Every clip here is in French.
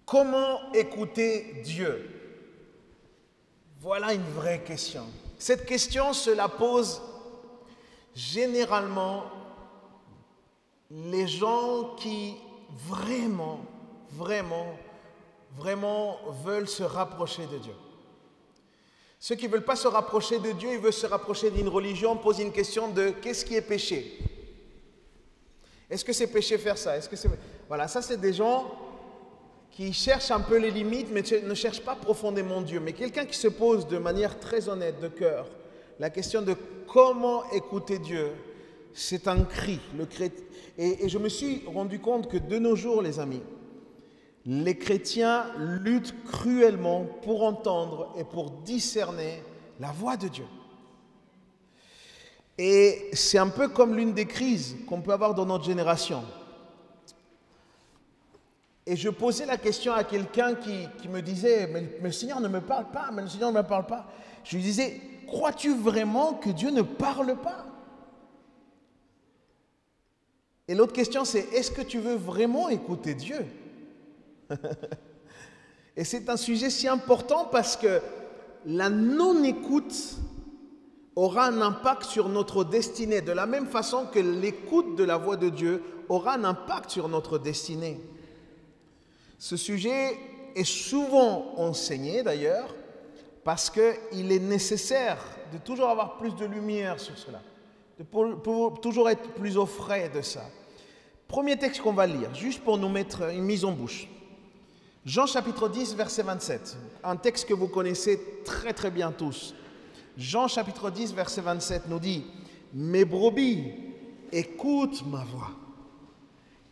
Comment écouter Dieu? Voilà une vraie question. Cette question se la pose généralement les gens qui vraiment veulent se rapprocher de Dieu. Ceux qui ne veulent pas se rapprocher de Dieu, ils veulent se rapprocher d'une religion, posent une question de qu'est-ce qui est péché? Est-ce que c'est péché faire ça? Voilà, ça c'est des gens qui cherchent un peu les limites, mais ne cherchent pas profondément Dieu. Mais quelqu'un qui se pose de manière très honnête, de cœur, la question de comment écouter Dieu, c'est un cri. Et je me suis rendu compte que de nos jours, les amis, les chrétiens luttent cruellement pour entendre et pour discerner la voix de Dieu. Et c'est un peu comme l'une des crises qu'on peut avoir dans notre génération. Et je posais la question à quelqu'un qui me disait, mais le Seigneur ne me parle pas, mais le Seigneur ne me parle pas. Je lui disais, crois-tu vraiment que Dieu ne parle pas? Et l'autre question c'est, est-ce que tu veux vraiment écouter Dieu? Et c'est un sujet si important parce que la non-écoute aura un impact sur notre destinée, de la même façon que l'écoute de la voix de Dieu aura un impact sur notre destinée. Ce sujet est souvent enseigné d'ailleurs parce qu'il est nécessaire de toujours avoir plus de lumière sur cela, pour toujours être plus au frais de ça. Premier texte qu'on va lire, juste pour nous mettre une mise en bouche. Jean chapitre 10, verset 27, un texte que vous connaissez très très bien tous. Jean chapitre 10, verset 27 nous dit « Mes brebis écoutent ma voix.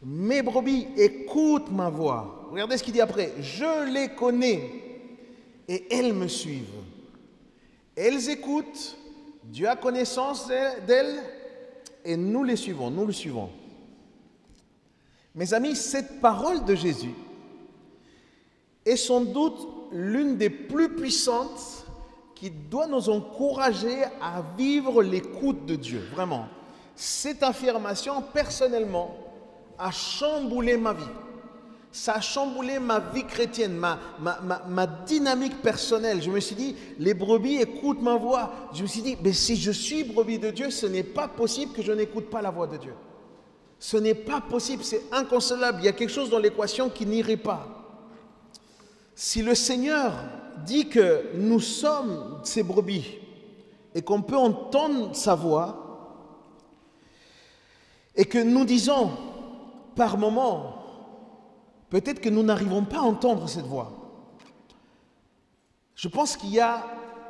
Mes brebis écoutent ma voix. » Regardez ce qu'il dit après. « Je les connais et elles me suivent. Elles écoutent, Dieu a connaissance d'elles et nous les suivons, nous le suivons. » Mes amis, cette parole de Jésus est sans doute l'une des plus puissantes qui doit nous encourager à vivre l'écoute de Dieu. Vraiment. Cette affirmation, personnellement, a chamboulé ma vie. Ça a chamboulé ma vie chrétienne, ma dynamique personnelle. Je me suis dit, les brebis écoutent ma voix. Je me suis dit, mais si je suis brebis de Dieu, ce n'est pas possible que je n'écoute pas la voix de Dieu. Ce n'est pas possible, c'est inconsolable. Il y a quelque chose dans l'équation qui n'irait pas. Si le Seigneur dit que nous sommes ses brebis et qu'on peut entendre sa voix et que nous disons par moments, peut-être que nous n'arrivons pas à entendre cette voix. Je pense qu'il y a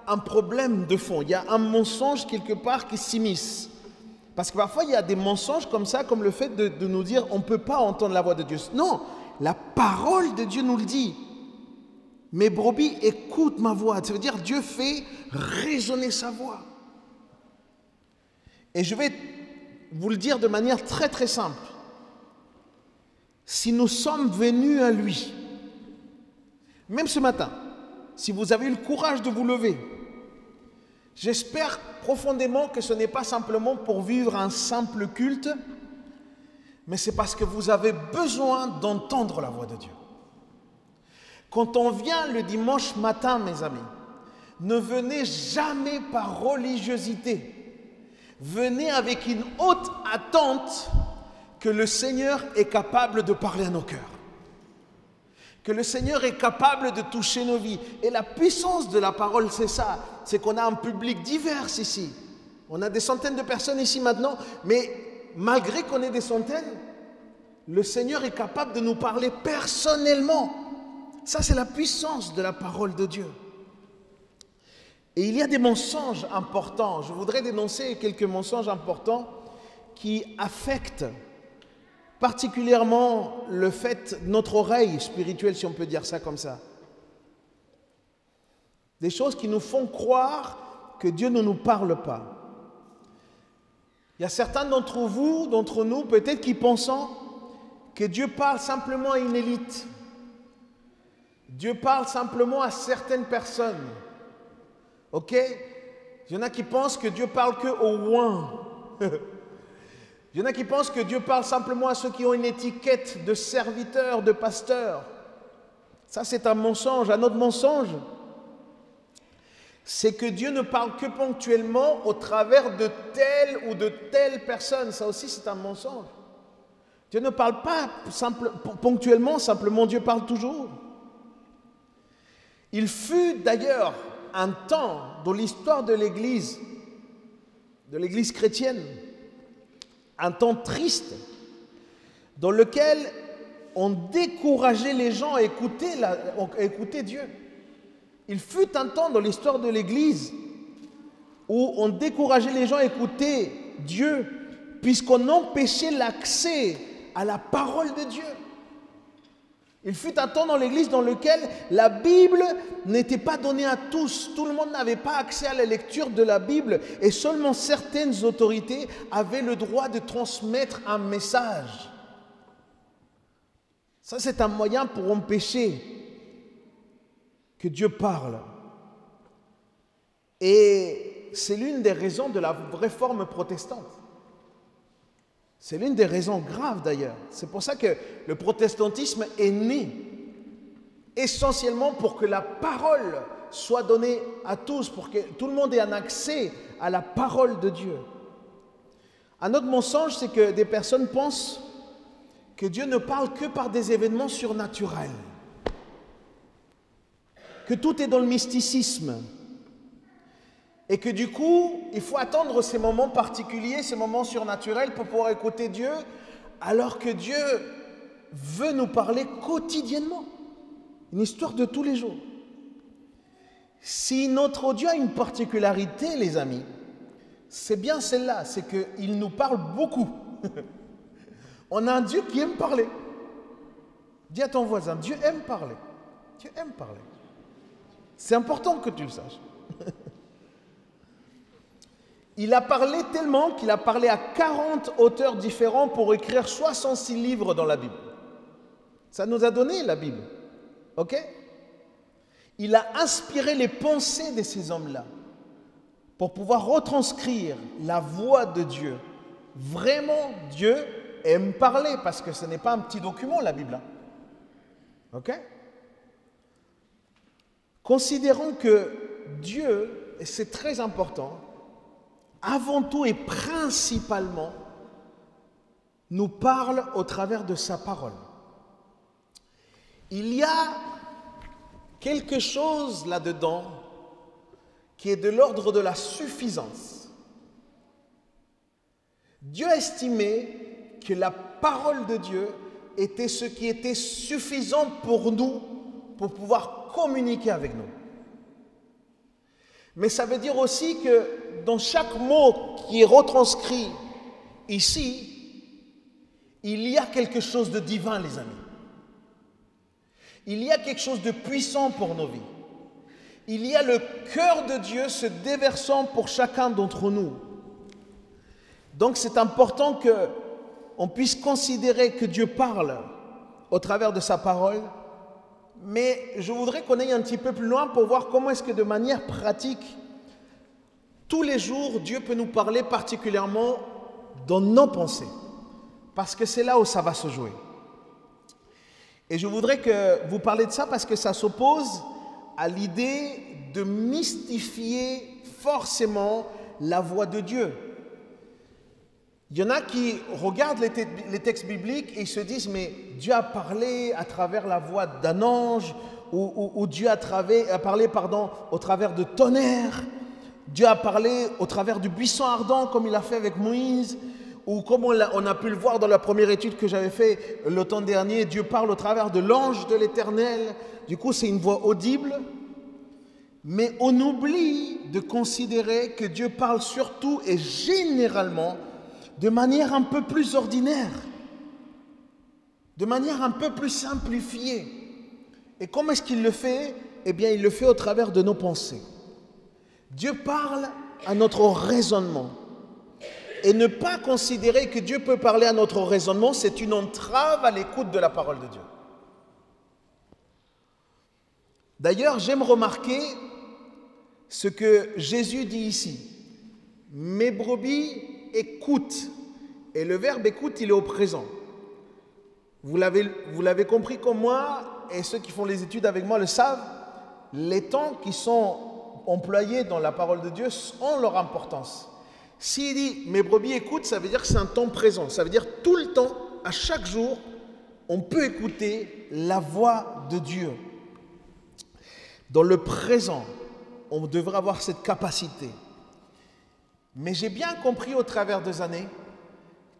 un problème de fond, il y a un mensonge quelque part qui s'immisce. Parce que parfois, il y a des mensonges comme ça, comme le fait de nous dire on ne peut pas entendre la voix de Dieu. Non, la parole de Dieu nous le dit. Mes brebis écoutent ma voix. Ça veut dire Dieu fait résonner sa voix. Et je vais vous le dire de manière très très simple. Si nous sommes venus à lui, même ce matin, si vous avez eu le courage de vous lever, j'espère profondément que ce n'est pas simplement pour vivre un simple culte, mais c'est parce que vous avez besoin d'entendre la voix de Dieu. Quand on vient le dimanche matin, mes amis, ne venez jamais par religiosité. Venez avec une haute attente que le Seigneur est capable de parler à nos cœurs. Que le Seigneur est capable de toucher nos vies. Et la puissance de la parole, c'est ça. C'est qu'on a un public divers ici. On a des centaines de personnes ici maintenant, mais malgré qu'on ait des centaines, le Seigneur est capable de nous parler personnellement. Ça, c'est la puissance de la parole de Dieu. Et il y a des mensonges importants. Je voudrais dénoncer quelques mensonges importants qui affectent particulièrement le fait, notre oreille spirituelle, si on peut dire ça comme ça. Des choses qui nous font croire que Dieu ne nous parle pas. Il y a certains d'entre vous, d'entre nous, peut-être qui pensent que Dieu parle simplement à une élite. Dieu parle simplement à certaines personnes. Ok? Il y en a qui pensent que Dieu parle qu'aux oins. Il y en a qui pensent que Dieu parle simplement à ceux qui ont une étiquette de serviteurs, de pasteurs. Ça, c'est un mensonge. Un autre mensonge, c'est que Dieu ne parle que ponctuellement au travers de telle ou de telle personne. Ça aussi, c'est un mensonge. Dieu ne parle pas ponctuellement, simplement Dieu parle toujours. Il fut d'ailleurs un temps dans l'histoire de l'Église chrétienne, un temps triste, dans lequel on décourageait les gens à écouter Dieu. Il fut un temps dans l'histoire de l'Église où on décourageait les gens à écouter Dieu, puisqu'on empêchait l'accès à la parole de Dieu. Il fut un temps dans l'Église dans lequel la Bible n'était pas donnée à tous. Tout le monde n'avait pas accès à la lecture de la Bible et seulement certaines autorités avaient le droit de transmettre un message. Ça, c'est un moyen pour empêcher que Dieu parle. Et c'est l'une des raisons de la réforme protestante. C'est l'une des raisons graves d'ailleurs. C'est pour ça que le protestantisme est né essentiellement pour que la parole soit donnée à tous, pour que tout le monde ait un accès à la parole de Dieu. Un autre mensonge, c'est que des personnes pensent que Dieu ne parle que par des événements surnaturels, que tout est dans le mysticisme, et que du coup, il faut attendre ces moments particuliers, ces moments surnaturels pour pouvoir écouter Dieu, alors que Dieu veut nous parler quotidiennement. Une histoire de tous les jours. Si notre Dieu a une particularité, les amis, c'est bien celle-là, c'est qu'il nous parle beaucoup. On a un Dieu qui aime parler. Dis à ton voisin, Dieu aime parler. Dieu aime parler. C'est important que tu le saches. Il a parlé tellement qu'il a parlé à 40 auteurs différents pour écrire 66 livres dans la Bible. Ça nous a donné la Bible. Ok? Il a inspiré les pensées de ces hommes-là pour pouvoir retranscrire la voix de Dieu. Vraiment, Dieu aime parler parce que ce n'est pas un petit document, la Bible. Ok? Considérons que Dieu, et c'est très important, avant tout et principalement, nous parle au travers de sa parole. Il y a quelque chose là-dedans qui est de l'ordre de la suffisance. Dieu estimait que la parole de Dieu était ce qui était suffisant pour nous, pour pouvoir communiquer avec nous. Mais ça veut dire aussi que dans chaque mot qui est retranscrit ici, il y a quelque chose de divin, les amis. Il y a quelque chose de puissant pour nos vies. Il y a le cœur de Dieu se déversant pour chacun d'entre nous. Donc c'est important qu'on puisse considérer que Dieu parle au travers de sa parole, mais je voudrais qu'on aille un petit peu plus loin pour voir comment est-ce que de manière pratique, tous les jours, Dieu peut nous parler particulièrement dans nos pensées, parce que c'est là où ça va se jouer. Et je voudrais que vous parliez de ça parce que ça s'oppose à l'idée de mystifier forcément la voix de Dieu. Il y en a qui regardent les textes bibliques et ils se disent mais Dieu a parlé à travers la voix d'un ange ou Dieu a parlé au travers de tonnerre, Dieu a parlé au travers du buisson ardent comme il a fait avec Moïse, ou comme on a pu le voir dans la première étude que j'avais fait l'automne dernier, Dieu parle au travers de l'ange de l'Éternel. Du coup, c'est une voix audible. Mais on oublie de considérer que Dieu parle surtout et généralement de manière un peu plus ordinaire, de manière un peu plus simplifiée. Et comment est-ce qu'il le fait? Eh bien, il le fait au travers de nos pensées. Dieu parle à notre raisonnement. Et ne pas considérer que Dieu peut parler à notre raisonnement, c'est une entrave à l'écoute de la parole de Dieu. D'ailleurs, j'aime remarquer ce que Jésus dit ici. Mes brebis écoutent. Et le verbe écoute, il est au présent. vous l'avez compris comme moi, et ceux qui font les études avec moi le savent, les temps qui sont employés dans la parole de Dieu ont leur importance. S'il dit « mes brebis écoutent », ça veut dire que c'est un temps présent. Ça veut dire tout le temps, à chaque jour, on peut écouter la voix de Dieu. Dans le présent, on devrait avoir cette capacité. Mais j'ai bien compris au travers des années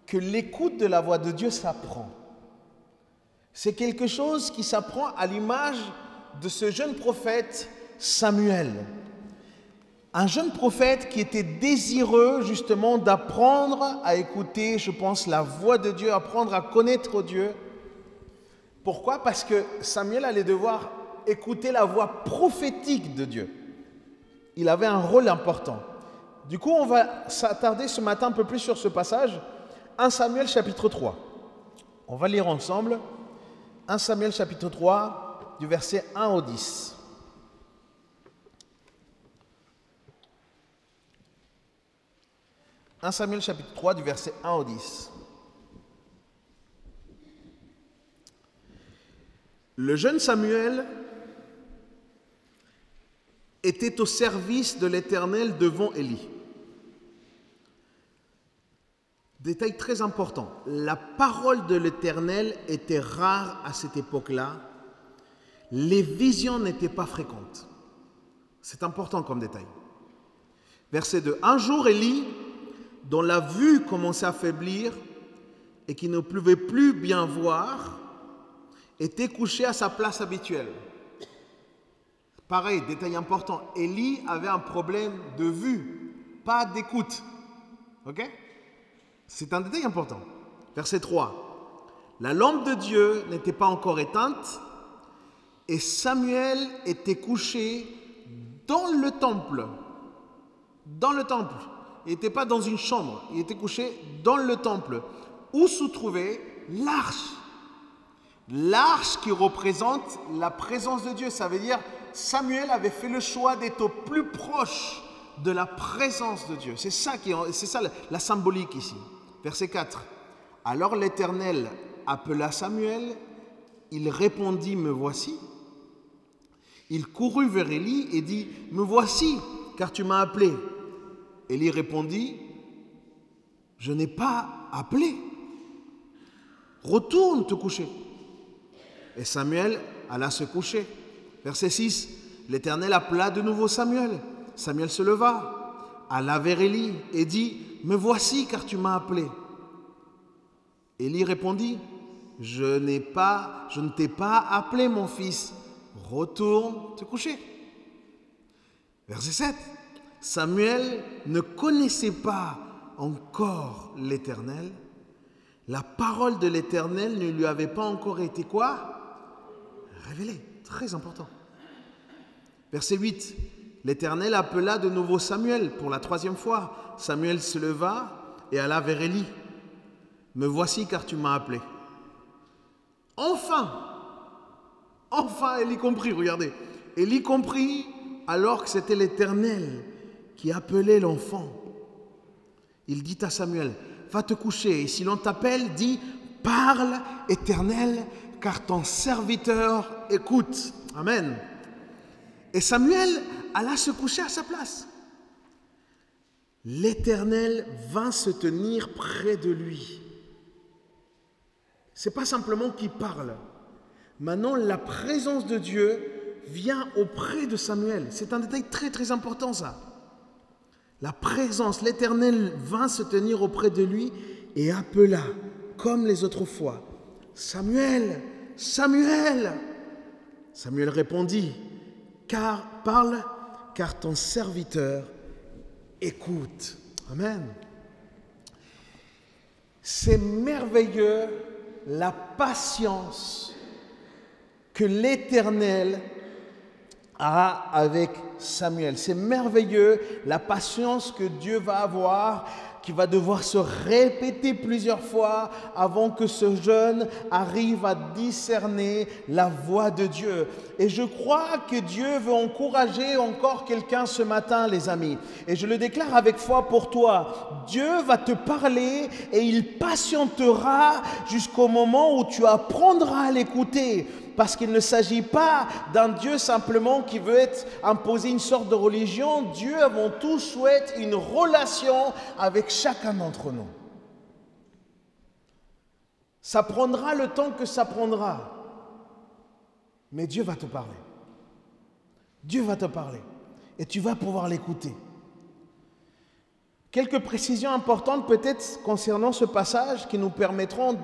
que l'écoute de la voix de Dieu s'apprend. C'est quelque chose qui s'apprend à l'image de ce jeune prophète Samuel. Un jeune prophète qui était désireux justement d'apprendre à écouter, je pense, la voix de Dieu, apprendre à connaître Dieu. Pourquoi? Parce que Samuel allait devoir écouter la voix prophétique de Dieu. Il avait un rôle important. Du coup, on va s'attarder ce matin un peu plus sur ce passage. 1 Samuel chapitre 3. On va lire ensemble 1 Samuel chapitre 3 du verset 1 au 10. 1 Samuel chapitre 3 du verset 1 au 10. Le jeune Samuel était au service de l'Éternel devant Élie. Détail très important, la parole de l'Éternel était rare à cette époque-là. Les visions n'étaient pas fréquentes. C'est important comme détail. Verset 2. Un jour, Élie, dont la vue commençait à faiblir et qui ne pouvait plus bien voir, était couché à sa place habituelle. Pareil, détail important, Élie avait un problème de vue, pas d'écoute. Ok? C'est un détail important. Verset 3. La lampe de Dieu n'était pas encore éteinte et Samuel était couché dans le temple. Dans le temple. Il n'était pas dans une chambre, il était couché dans le temple où se trouvait l'arche. L'arche qui représente la présence de Dieu. Ça veut dire Samuel avait fait le choix d'être au plus proche de la présence de Dieu. C'est ça la symbolique ici. Verset 4. Alors l'Éternel appela Samuel, il répondit, me voici. Il courut vers Élie et dit, me voici, car tu m'as appelé. Élie répondit, je n'ai pas appelé. Retourne te coucher. Et Samuel alla se coucher. Verset 6. L'Éternel appela de nouveau Samuel. Samuel se leva, alla vers Élie et dit, me voici car tu m'as appelé. Élie répondit, je ne t'ai pas appelé mon fils. Retourne te coucher. Verset 7. Samuel ne connaissait pas encore l'Éternel. La parole de l'Éternel ne lui avait pas encore été quoi? Révélée. Très important. Verset 8. L'Éternel appela de nouveau Samuel pour la troisième fois. Samuel se leva et alla vers Élie. Me voici car tu m'as appelé. Enfin, Élie comprit, regardez. Élie comprit alors que c'était l'Éternel qui appelait l'enfant. Il dit à Samuel, va te coucher et si l'on t'appelle, dis, parle Éternel, car ton serviteur écoute. Amen. Et Samuel alla se coucher à sa place. L'Éternel vint se tenir près de lui. Ce n'est pas simplement qu'il parle. Maintenant, la présence de Dieu vient auprès de Samuel. C'est un détail très très important ça. La présence, l'Éternel vint se tenir auprès de lui et appela, comme les autres fois, Samuel, Samuel. Samuel répondit, parle, car ton serviteur écoute. Amen. C'est merveilleux la patience que l'Éternel a avec Samuel. C'est merveilleux la patience que Dieu va avoir, qui va devoir se répéter plusieurs fois avant que ce jeune arrive à discerner la voix de Dieu. Et je crois que Dieu veut encourager encore quelqu'un ce matin, les amis. Et je le déclare avec foi pour toi. Dieu va te parler et il patientera jusqu'au moment où tu apprendras à l'écouter. Parce qu'il ne s'agit pas d'un Dieu simplement qui veut imposer une sorte de religion. Dieu avant tout souhaite une relation avec chacun d'entre nous. Ça prendra le temps que ça prendra. Mais Dieu va te parler. Dieu va te parler. Et tu vas pouvoir l'écouter. Quelques précisions importantes peut-être concernant ce passage qui nous permettront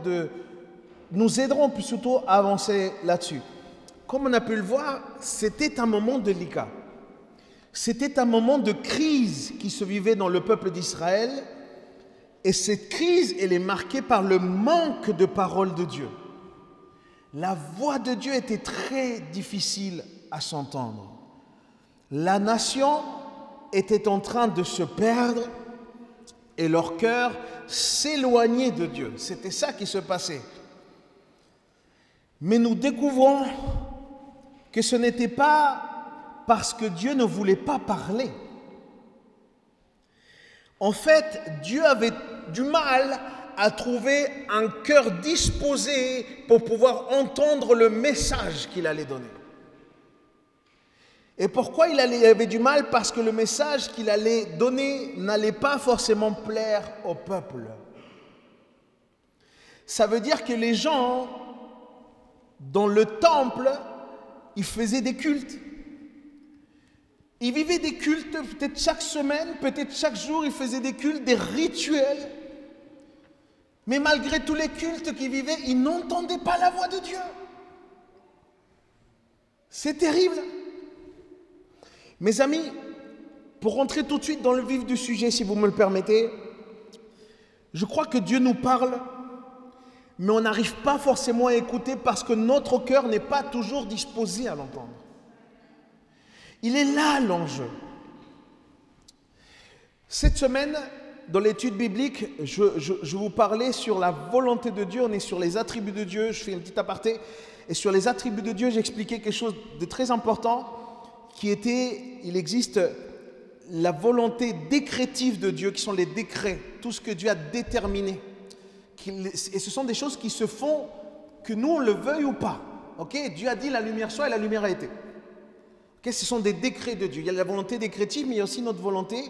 nous aideront plutôt à avancer là-dessus. Comme on a pu le voir, c'était un moment délicat. C'était un moment de crise qui se vivait dans le peuple d'Israël. Et cette crise, elle est marquée par le manque de parole de Dieu. La voix de Dieu était très difficile à s'entendre. La nation était en train de se perdre et leur cœur s'éloignait de Dieu. C'était ça qui se passait. Mais nous découvrons que ce n'était pas parce que Dieu ne voulait pas parler. En fait, Dieu avait du mal à trouver un cœur disposé pour pouvoir entendre le message qu'il allait donner. Et pourquoi il avait du mal? Parce que le message qu'il allait donner n'allait pas forcément plaire au peuple. Ça veut dire que les gens dans le temple, ils faisaient des cultes. Ils vivaient des cultes, peut-être chaque semaine, peut-être chaque jour, ils faisaient des cultes, des rituels. Mais malgré tous les cultes qu'ils vivaient, ils n'entendaient pas la voix de Dieu. C'est terrible. Mes amis, pour rentrer tout de suite dans le vif du sujet, si vous me le permettez, je crois que Dieu nous parle, mais on n'arrive pas forcément à écouter parce que notre cœur n'est pas toujours disposé à l'entendre. Il est là l'enjeu. Cette semaine, dans l'étude biblique, je vous parlais sur la volonté de Dieu, on est sur les attributs de Dieu, je fais un petit aparté, et sur les attributs de Dieu, j'expliquais quelque chose de très important, qui était, il existe la volonté décrétive de Dieu, qui sont les décrets, tout ce que Dieu a déterminé. Et ce sont des choses qui se font, que nous on le veuille ou pas. Okay? Dieu a dit la lumière soit et la lumière a été. Okay? Ce sont des décrets de Dieu. Il y a la volonté décrétive, mais il y a aussi notre volonté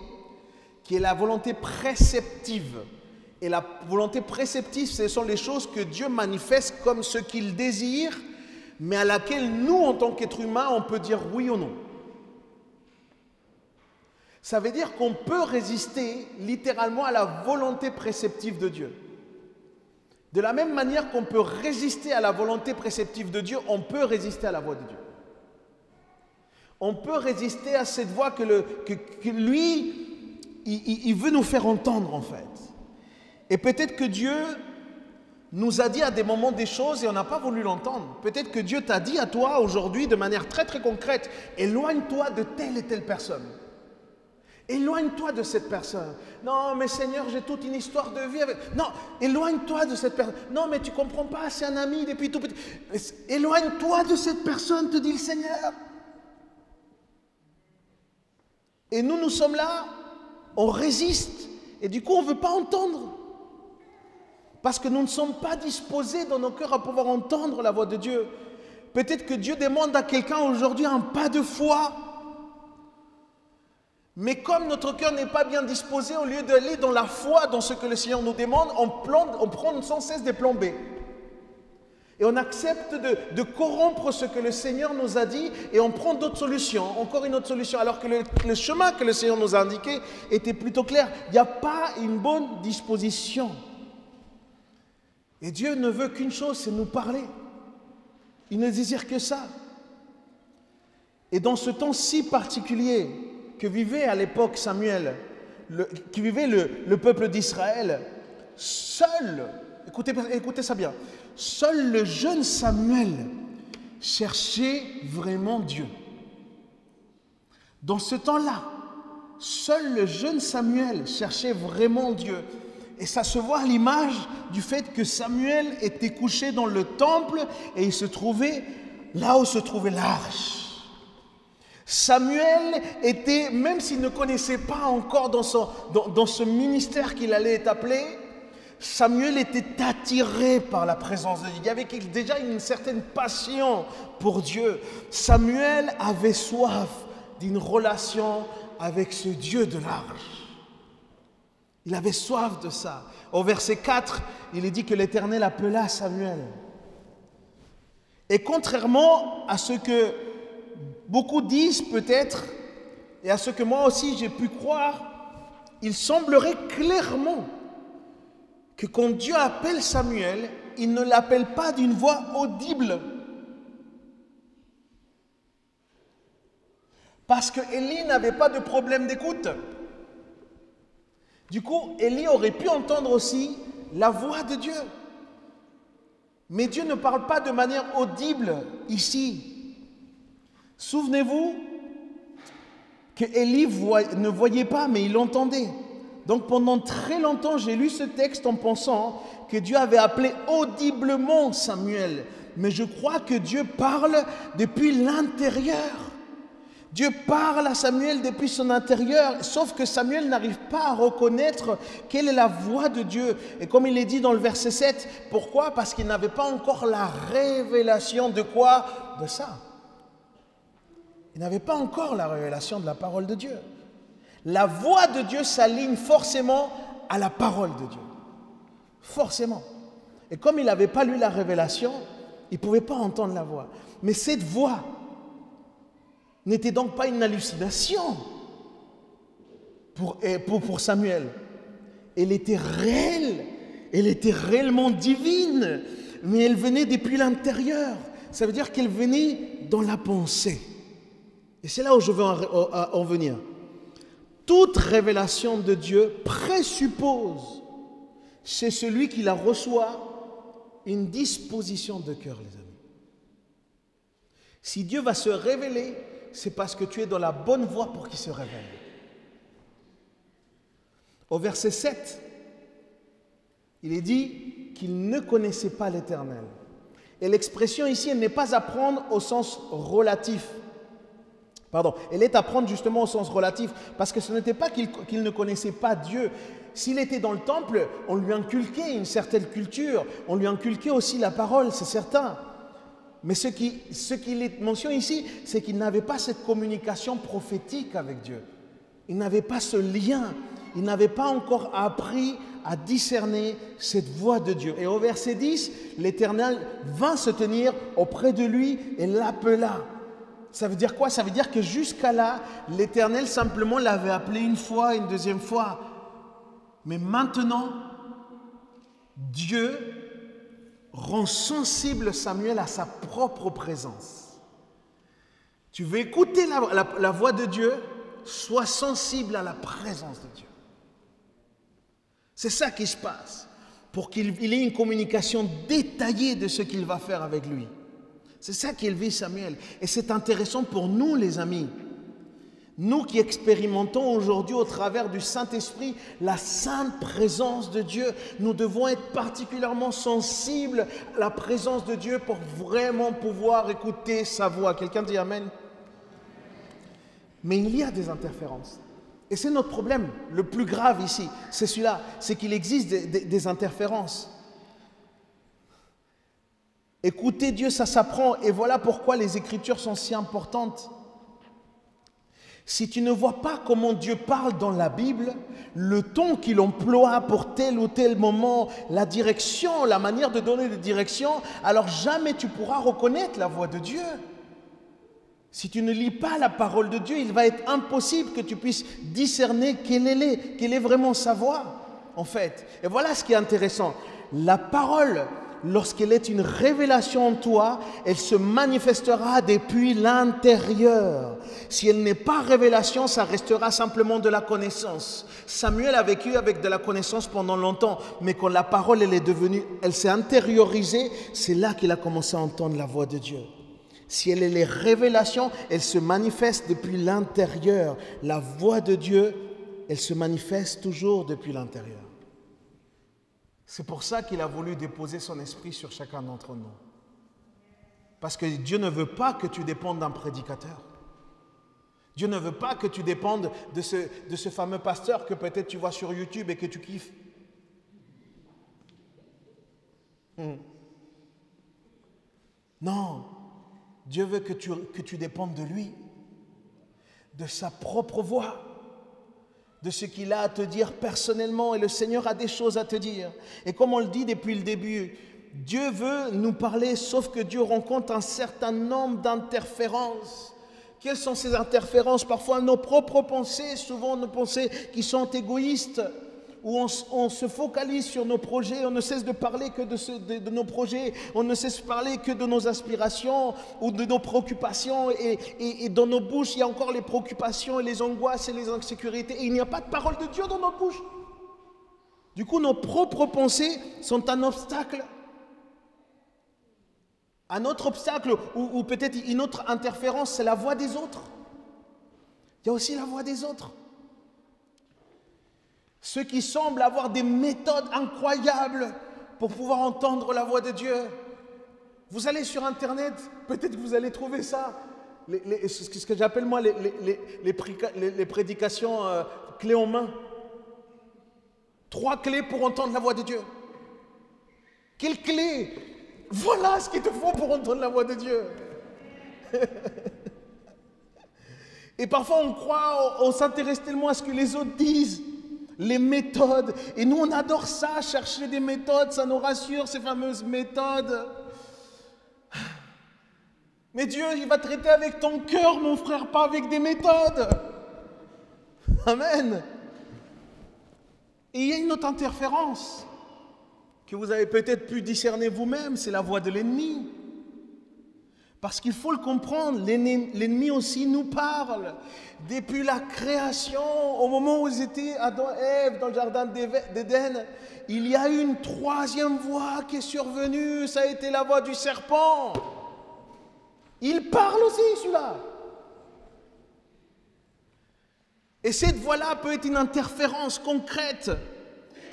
qui est la volonté préceptive. Et la volonté préceptive, ce sont les choses que Dieu manifeste comme ce qu'il désire, mais à laquelle nous, en tant qu'être humain, on peut dire oui ou non. Ça veut dire qu'on peut résister littéralement à la volonté préceptive de Dieu. De la même manière qu'on peut résister à la volonté préceptive de Dieu, on peut résister à la voix de Dieu. On peut résister à cette voix que lui, il veut nous faire entendre en fait. Et peut-être que Dieu nous a dit à des moments des choses et on n'a pas voulu l'entendre. Peut-être que Dieu t'a dit à toi aujourd'hui de manière très très concrète, éloigne-toi de telle et telle personne. Éloigne-toi de cette personne. Non, mais Seigneur, j'ai toute une histoire de vie avec... Non, éloigne-toi de cette personne. Non, mais tu ne comprends pas, c'est un ami depuis tout petit. Éloigne-toi de cette personne, te dit le Seigneur. Et nous sommes là, on résiste. Et du coup, on ne veut pas entendre. Parce que nous ne sommes pas disposés dans nos cœurs à pouvoir entendre la voix de Dieu. Peut-être que Dieu demande à quelqu'un aujourd'hui un pas de foi. Mais comme notre cœur n'est pas bien disposé, au lieu d'aller dans la foi, dans ce que le Seigneur nous demande, on prend sans cesse des plans B. Et on accepte de corrompre ce que le Seigneur nous a dit et on prend d'autres solutions, encore une autre solution, alors que le chemin que le Seigneur nous a indiqué était plutôt clair. Il n'y a pas une bonne disposition. Et Dieu ne veut qu'une chose, c'est nous parler. Il ne désire que ça. Et dans ce temps si particulier que vivait à l'époque Samuel, qui vivait le peuple d'Israël, seul, écoutez ça bien, seul le jeune Samuel cherchait vraiment Dieu. Dans ce temps-là, seul le jeune Samuel cherchait vraiment Dieu. Et ça se voit à l'image du fait que Samuel était couché dans le temple et il se trouvait là où se trouvait l'arche. Samuel était, même s'il ne connaissait pas encore dans ce ministère qu'il allait être appelé, Samuel était attiré par la présence de Dieu. Il y avait déjà une certaine passion pour Dieu. Samuel avait soif d'une relation avec ce Dieu de l'arche. Il avait soif de ça. Au verset 4, il est dit que l'Éternel appela Samuel. Et contrairement à ce que beaucoup disent peut-être, et à ce que moi aussi j'ai pu croire, il semblerait clairement que quand Dieu appelle Samuel, il ne l'appelle pas d'une voix audible. Parce que Élie n'avait pas de problème d'écoute. Du coup, Élie aurait pu entendre aussi la voix de Dieu. Mais Dieu ne parle pas de manière audible ici. Souvenez-vous que Élie ne voyait pas, mais il entendait. Donc pendant très longtemps, j'ai lu ce texte en pensant que Dieu avait appelé audiblement Samuel. Mais je crois que Dieu parle depuis l'intérieur. Dieu parle à Samuel depuis son intérieur, sauf que Samuel n'arrive pas à reconnaître quelle est la voix de Dieu. Et comme il est dit dans le verset 7, pourquoi? Parce qu'il n'avait pas encore la révélation de quoi? De ça. Il n'avait pas encore la révélation de la parole de Dieu. La voix de Dieu s'aligne forcément à la parole de Dieu. Forcément. Et comme il n'avait pas lu la révélation, il ne pouvait pas entendre la voix. Mais cette voix n'était donc pas une hallucination pour Samuel. Elle était réelle, elle était réellement divine, mais elle venait depuis l'intérieur. Ça veut dire qu'elle venait dans la pensée. Et c'est là où je veux en venir. Toute révélation de Dieu présuppose chez celui qui la reçoit une disposition de cœur, les amis. Si Dieu va se révéler, c'est parce que tu es dans la bonne voie pour qu'il se révèle. Au verset 7, il est dit qu'il ne connaissait pas l'Éternel. Et l'expression ici, elle n'est pas à prendre au sens relatif. Pardon, elle est à prendre justement au sens relatif, parce que ce n'était pas qu'il ne connaissait pas Dieu. S'il était dans le temple, on lui inculquait une certaine culture, on lui inculquait aussi la parole, c'est certain. Mais ce qu'il est mentionné ici, c'est qu'il n'avait pas cette communication prophétique avec Dieu. Il n'avait pas ce lien. Il n'avait pas encore appris à discerner cette voix de Dieu. Et au verset 10, l'Éternel vint se tenir auprès de lui et l'appela. Ça veut dire quoi? Ça veut dire que jusqu'à là, l'Éternel simplement l'avait appelé une fois, une deuxième fois. Mais maintenant, Dieu rend sensible Samuel à sa propre présence. Tu veux écouter la voix de Dieu, sois sensible à la présence de Dieu. C'est ça qui se passe, pour qu'il ait une communication détaillée de ce qu'il va faire avec lui. C'est ça qu'il vit Samuel. Et c'est intéressant pour nous, les amis. Nous qui expérimentons aujourd'hui au travers du Saint-Esprit la sainte présence de Dieu, nous devons être particulièrement sensibles à la présence de Dieu pour vraiment pouvoir écouter sa voix. Quelqu'un dit Amen? Mais il y a des interférences. Et c'est notre problème, le plus grave ici, c'est celui-là, c'est qu'il existe des interférences. Écouter Dieu, ça s'apprend, et voilà pourquoi les Écritures sont si importantes. Si tu ne vois pas comment Dieu parle dans la Bible, le ton qu'il emploie pour tel ou tel moment, la direction, la manière de donner des directions, alors jamais tu pourras reconnaître la voix de Dieu. Si tu ne lis pas la parole de Dieu, il va être impossible que tu puisses discerner quelle est vraiment sa voix, en fait. Et voilà ce qui est intéressant. La parole, lorsqu'elle est une révélation en toi, elle se manifestera depuis l'intérieur. Si elle n'est pas révélation, ça restera simplement de la connaissance. Samuel a vécu avec de la connaissance pendant longtemps, mais quand la parole elle s'est intériorisée, c'est là qu'il a commencé à entendre la voix de Dieu. Si elle est les révélations, elle se manifeste depuis l'intérieur. La voix de Dieu, elle se manifeste toujours depuis l'intérieur. C'est pour ça qu'il a voulu déposer son esprit sur chacun d'entre nous. Parce que Dieu ne veut pas que tu dépendes d'un prédicateur. Dieu ne veut pas que tu dépendes de ce fameux pasteur que peut-être tu vois sur YouTube et que tu kiffes. Non, Dieu veut que tu dépendes de lui, de sa propre voix, de ce qu'il a à te dire personnellement, et le Seigneur a des choses à te dire. Et comme on le dit depuis le début, Dieu veut nous parler, sauf que Dieu rencontre un certain nombre d'interférences. Quelles sont ces interférences? Parfois nos propres pensées, souvent nos pensées qui sont égoïstes, où on se focalise sur nos projets, on ne cesse de parler que de nos projets, on ne cesse de parler que de nos aspirations ou de nos préoccupations, et dans nos bouches, il y a encore les préoccupations et les angoisses et les insécurités, et il n'y a pas de parole de Dieu dans nos bouches. Du coup, nos propres pensées sont un obstacle. Un autre obstacle, ou peut-être une autre interférence, c'est la voix des autres. Il y a aussi la voix des autres. Ceux qui semblent avoir des méthodes incroyables pour pouvoir entendre la voix de Dieu. Vous allez sur Internet, peut-être que vous allez trouver ça. Ce que j'appelle moi les prédications clés en main. 3 clés pour entendre la voix de Dieu. Quelles clés? Voilà ce qu'il te faut pour entendre la voix de Dieu. Et parfois on croit, on s'intéresse tellement à ce que les autres disent. Les méthodes, et nous on adore ça, chercher des méthodes, ça nous rassure, ces fameuses méthodes. Mais Dieu, il va traiter avec ton cœur, mon frère, pas avec des méthodes. Amen. Et il y a une autre interférence que vous avez peut-être pu discerner vous-même, c'est la voix de l'ennemi. Parce qu'il faut le comprendre, l'ennemi aussi nous parle. Depuis la création, au moment où ils étaient Adam et Ève dans le jardin d'Éden, il y a eu une 3e voix qui est survenue, ça a été la voix du serpent. Il parle aussi, celui-là. Et cette voix-là peut être une interférence concrète.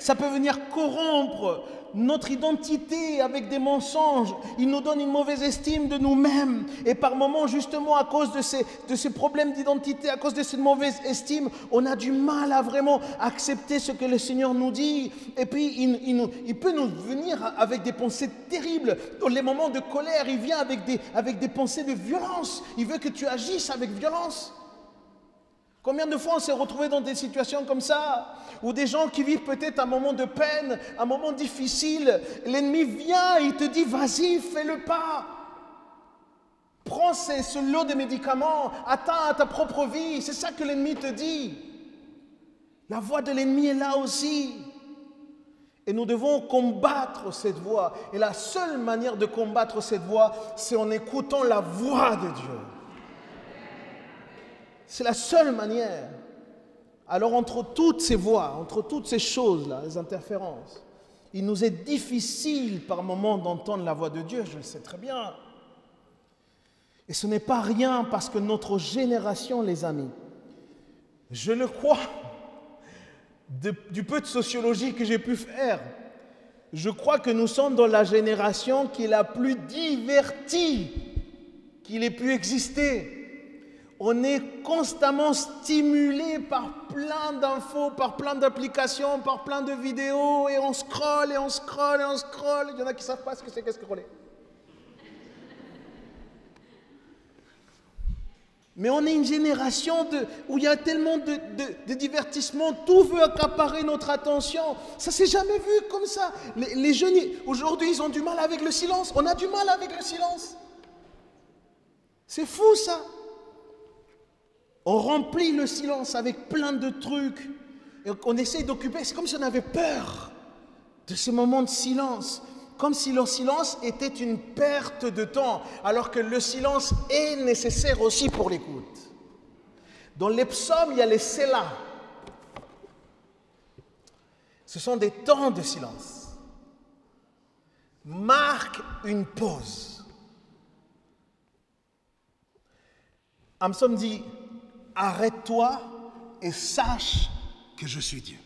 Ça peut venir corrompre notre identité avec des mensonges. Il nous donne une mauvaise estime de nous-mêmes. Et par moments, justement, à cause de ces problèmes d'identité, à cause de cette mauvaise estime, on a du mal à vraiment accepter ce que le Seigneur nous dit. Et puis, il peut nous venir avec des pensées terribles. Dans les moments de colère, il vient avec des pensées de violence. Il veut que tu agisses avec violence. Combien de fois on s'est retrouvé dans des situations comme ça, où des gens qui vivent peut-être un moment de peine, un moment difficile, l'ennemi vient et il te dit, vas-y, fais le pas. Prends ce lot de médicaments, atteins à ta propre vie, c'est ça que l'ennemi te dit. La voix de l'ennemi est là aussi. Et nous devons combattre cette voix. Et la seule manière de combattre cette voix, c'est en écoutant la voix de Dieu. C'est la seule manière. Alors entre toutes ces voix, entre toutes ces choses-là, les interférences, il nous est difficile par moments d'entendre la voix de Dieu, je le sais très bien. Et ce n'est pas rien parce que notre génération, les amis, je le crois, du peu de sociologie que j'ai pu faire, je crois que nous sommes dans la génération qui est la plus divertie qu'il ait pu exister. On est constamment stimulé par plein d'infos, par plein d'applications, par plein de vidéos, et on scrolle, et on scrolle, et on scrolle. Il y en a qui ne savent pas ce que c'est que scroller. Mais on est une génération où il y a tellement de divertissement, tout veut accaparer notre attention. Ça ne s'est jamais vu comme ça. Les jeunes, aujourd'hui, ils ont du mal avec le silence. On a du mal avec le silence. C'est fou ça. On remplit le silence avec plein de trucs. Et on essaie d'occuper. C'est comme si on avait peur de ces moments de silence. Comme si le silence était une perte de temps. Alors que le silence est nécessaire aussi pour l'écoute. Dans les psaumes, il y a les Sélah. Ce sont des temps de silence. Marque une pause. Samson dit, arrête-toi et sache que je suis Dieu.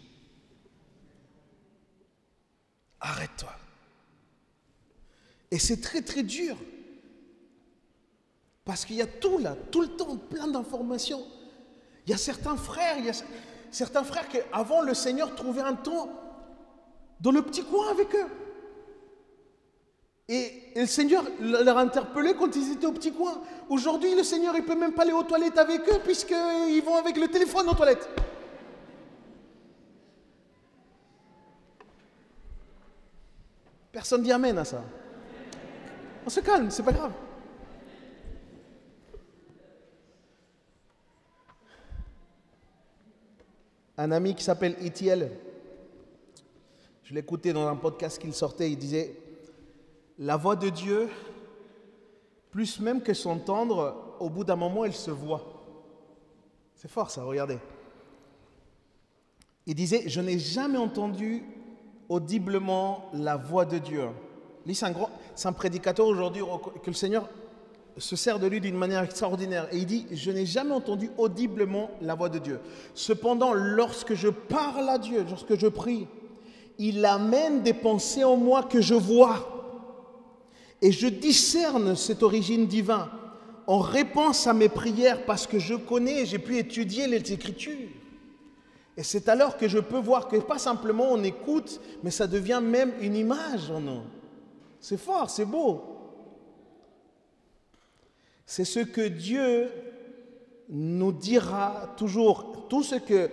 Arrête-toi. Et c'est très très dur. Parce qu'il y a tout là, tout le temps, plein d'informations. Il y a certains frères, qui avant le Seigneur trouvaient un temps dans le petit coin avec eux. Et le Seigneur leur interpellait quand ils étaient au petit coin. Aujourd'hui, le Seigneur, il ne peut même pas aller aux toilettes avec eux puisqu'ils vont avec le téléphone aux toilettes. Personne dit amen à ça. On se calme, c'est pas grave. Un ami qui s'appelle Etiel, je l'écoutais dans un podcast qu'il sortait, il disait « La voix de Dieu, plus même que s'entendre, au bout d'un moment, elle se voit. » C'est fort ça, regardez. Il disait « Je n'ai jamais entendu audiblement la voix de Dieu. » Lui, c'est un prédicateur aujourd'hui que le Seigneur se sert de lui d'une manière extraordinaire. Et il dit, je n'ai jamais entendu audiblement la voix de Dieu. Cependant, lorsque je parle à Dieu, lorsque je prie, il amène des pensées en moi que je vois. Et je discerne cette origine divine en réponse à mes prières parce que je connais, j'ai pu étudier les Écritures. Et c'est alors que je peux voir que pas simplement on écoute, mais ça devient même une image en nous. C'est fort, c'est beau. C'est ce que Dieu nous dira toujours. Tout ce que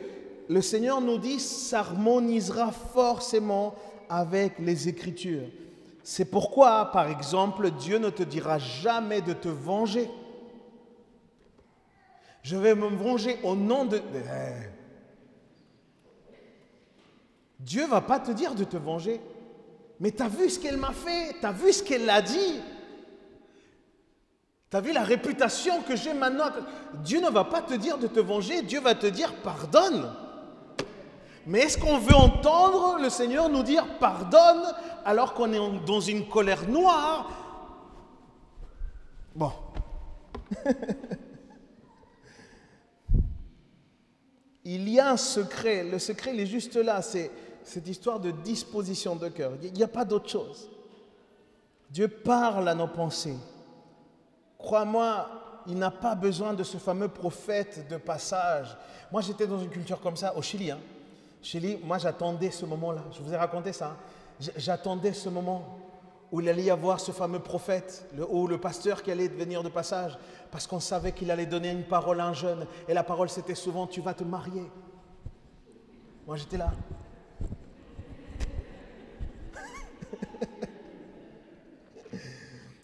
le Seigneur nous dit s'harmonisera forcément avec les Écritures. C'est pourquoi, par exemple, Dieu ne te dira jamais de te venger. Je vais me venger au nom de... Dieu ne va pas te dire de te venger. Mais tu as vu ce qu'elle m'a fait, tu as vu ce qu'elle a dit. Tu as vu la réputation que j'ai maintenant. Dieu ne va pas te dire de te venger, Dieu va te dire pardonne. Mais est-ce qu'on veut entendre le Seigneur nous dire pardonne alors qu'on est dans une colère noire? Bon. Il y a un secret, le secret il est juste là, c'est cette histoire de disposition de cœur. Il n'y a pas d'autre chose. Dieu parle à nos pensées. Crois-moi, il n'a pas besoin de ce fameux prophète de passage. Moi, j'étais dans une culture comme ça au Chili. Chili, moi, j'attendais ce moment-là. Je vous ai raconté ça. J'attendais ce moment où il allait y avoir ce fameux prophète ou le pasteur qui allait venir de passage parce qu'on savait qu'il allait donner une parole à un jeune. Et la parole, c'était souvent « tu vas te marier ». Moi, j'étais là.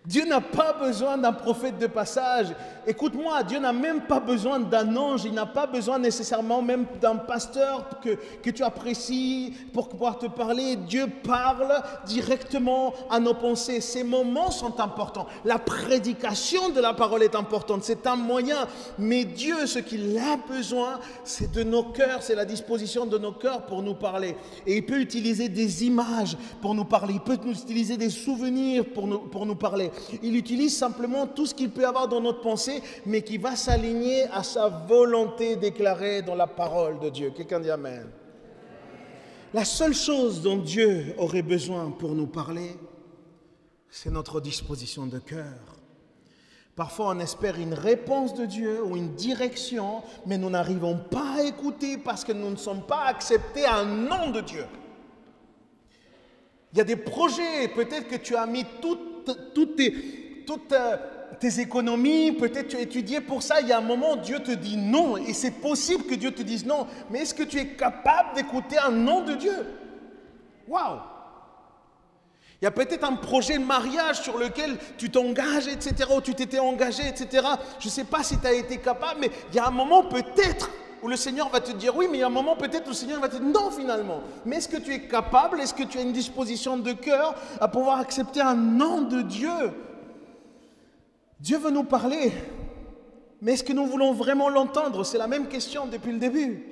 Dieu n'a pas besoin d'un prophète de passage. Écoute-moi, Dieu n'a même pas besoin d'un ange. Il n'a pas besoin nécessairement même d'un pasteur que tu apprécies pour pouvoir te parler. Dieu parle directement à nos pensées. Ces moments sont importants. La prédication de la parole est importante. C'est un moyen. Mais Dieu, ce qu'il a besoin, c'est de nos cœurs. C'est la disposition de nos cœurs pour nous parler. Et il peut utiliser des images pour nous parler. Il peut nous utiliser des souvenirs pour nous parler. Il utilise simplement tout ce qu'il peut avoir dans notre pensée, mais qui va s'aligner à sa volonté déclarée dans la parole de Dieu. Quelqu'un dit Amen. La seule chose dont Dieu aurait besoin pour nous parler, c'est notre disposition de cœur. Parfois, on espère une réponse de Dieu ou une direction, mais nous n'arrivons pas à écouter parce que nous ne sommes pas acceptés à un nom de Dieu. Il y a des projets, peut-être que tu as mis toutes tes économies, peut-être tu as étudié pour ça, il y a un moment Dieu te dit non, et c'est possible que Dieu te dise non, mais est-ce que tu es capable d'écouter un nom de Dieu? Waouh! Il y a peut-être un projet de mariage sur lequel tu t'engages, etc., ou tu t'étais engagé, etc. Je ne sais pas si tu as été capable, mais il y a un moment peut-être où le Seigneur va te dire oui, mais il y a un moment peut-être où le Seigneur va te dire non finalement. Mais est-ce que tu es capable, est-ce que tu as une disposition de cœur à pouvoir accepter un nom de Dieu? Dieu veut nous parler, mais est-ce que nous voulons vraiment l'entendre? C'est la même question depuis le début.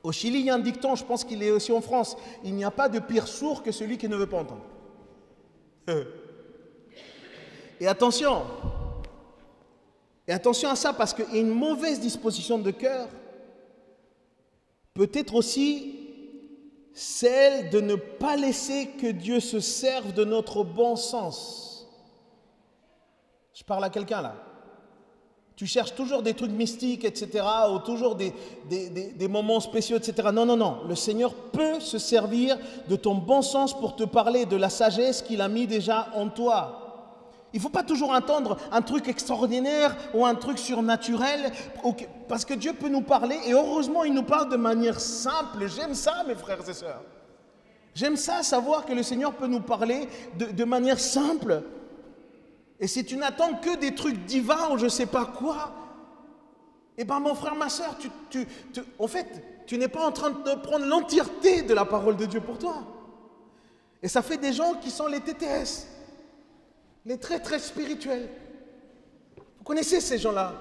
Au Chili, il y a un dicton, je pense qu'il est aussi en France, il n'y a pas de pire sourd que celui qui ne veut pas entendre. Et attention, Et attention à ça, parce qu'une mauvaise disposition de cœur peut être aussi celle de ne pas laisser que Dieu se serve de notre bon sens. Je parle à quelqu'un là. Tu cherches toujours des trucs mystiques, etc., ou toujours des moments spéciaux, etc. Non, non, non. Le Seigneur peut se servir de ton bon sens pour te parler de la sagesse qu'il a mis déjà en toi. Il ne faut pas toujours attendre un truc extraordinaire ou un truc surnaturel, parce que Dieu peut nous parler, et heureusement, il nous parle de manière simple. J'aime ça, mes frères et sœurs. J'aime ça, savoir que le Seigneur peut nous parler de manière simple. Et si tu n'attends que des trucs divins ou je ne sais pas quoi, eh bien mon frère, ma soeur, en fait, tu n'es pas en train de prendre l'entièreté de la parole de Dieu pour toi. Et ça fait des gens qui sont les TTS, les très très spirituels. Vous connaissez ces gens-là,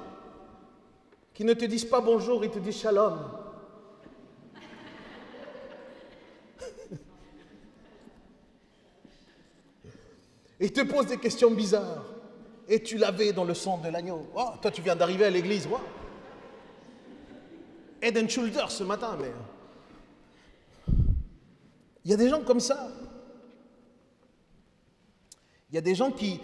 qui ne te disent pas bonjour, ils te disent shalom. Et il te pose des questions bizarres. Et tu l'avais dans le sang de l'agneau. Oh, toi, tu viens d'arriver à l'église. Wow. Head and Shoulders ce matin, mais... Il y a des gens comme ça. Il y a des gens qui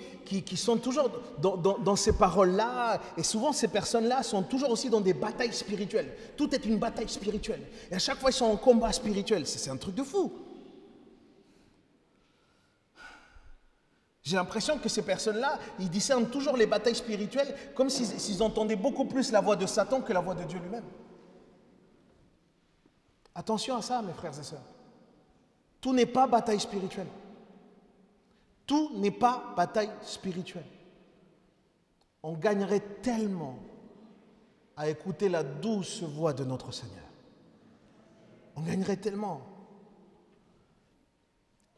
sont toujours dans ces paroles-là. Et souvent, ces personnes-là sont toujours aussi dans des batailles spirituelles. Tout est une bataille spirituelle. Et à chaque fois, ils sont en combat spirituel. C'est un truc de fou. J'ai l'impression que ces personnes-là, ils discernent toujours les batailles spirituelles comme s'ils entendaient beaucoup plus la voix de Satan que la voix de Dieu lui-même. Attention à ça, mes frères et sœurs. Tout n'est pas bataille spirituelle. Tout n'est pas bataille spirituelle. On gagnerait tellement à écouter la douce voix de notre Seigneur. On gagnerait tellement.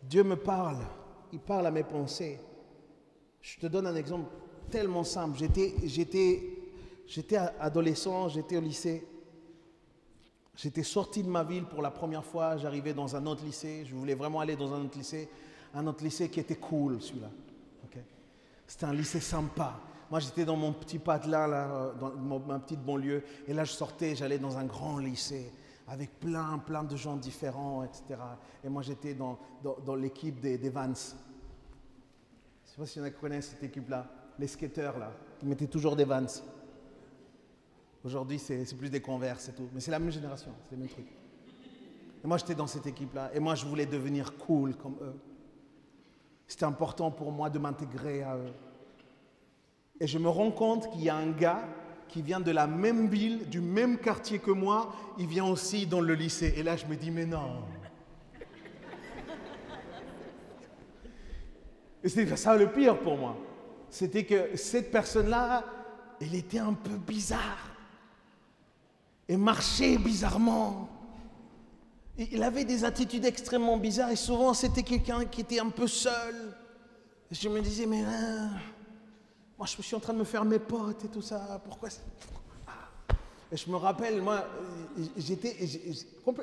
Dieu me parle. Il parle à mes pensées. Je te donne un exemple tellement simple. J'étais adolescent, j'étais au lycée. J'étais sorti de ma ville pour la première fois. J'arrivais dans un autre lycée. Je voulais vraiment aller dans un autre lycée qui était cool, celui-là. Okay. C'était un lycée sympa. Moi, j'étais dans mon petit patelin, là, dans ma petite banlieue. Et là, je sortais, j'allais dans un grand lycée avec plein de gens différents, etc. Et moi, j'étais dans l'équipe des Vans. Je ne sais pas si y en a qui connaissent cette équipe-là. Les skateurs, là, qui mettaient toujours des Vans. Aujourd'hui, c'est plus des Converse et tout. Mais c'est la même génération, c'est le même truc. Et moi, j'étais dans cette équipe-là. Et moi, je voulais devenir cool comme eux. C'était important pour moi de m'intégrer à eux. Et je me rends compte qu'il y a un gars qui vient de la même ville, du même quartier que moi. Il vient aussi dans le lycée. Et là, je me dis, mais non. Et c'était ça le pire pour moi. C'était que cette personne-là, elle était un peu bizarre. Et marchait bizarrement. Et il avait des attitudes extrêmement bizarres. Et souvent, c'était quelqu'un qui était un peu seul. Et je me disais, mais moi, je suis en train de me faire mes potes et tout ça. Pourquoi Et je me rappelle, moi, j'étais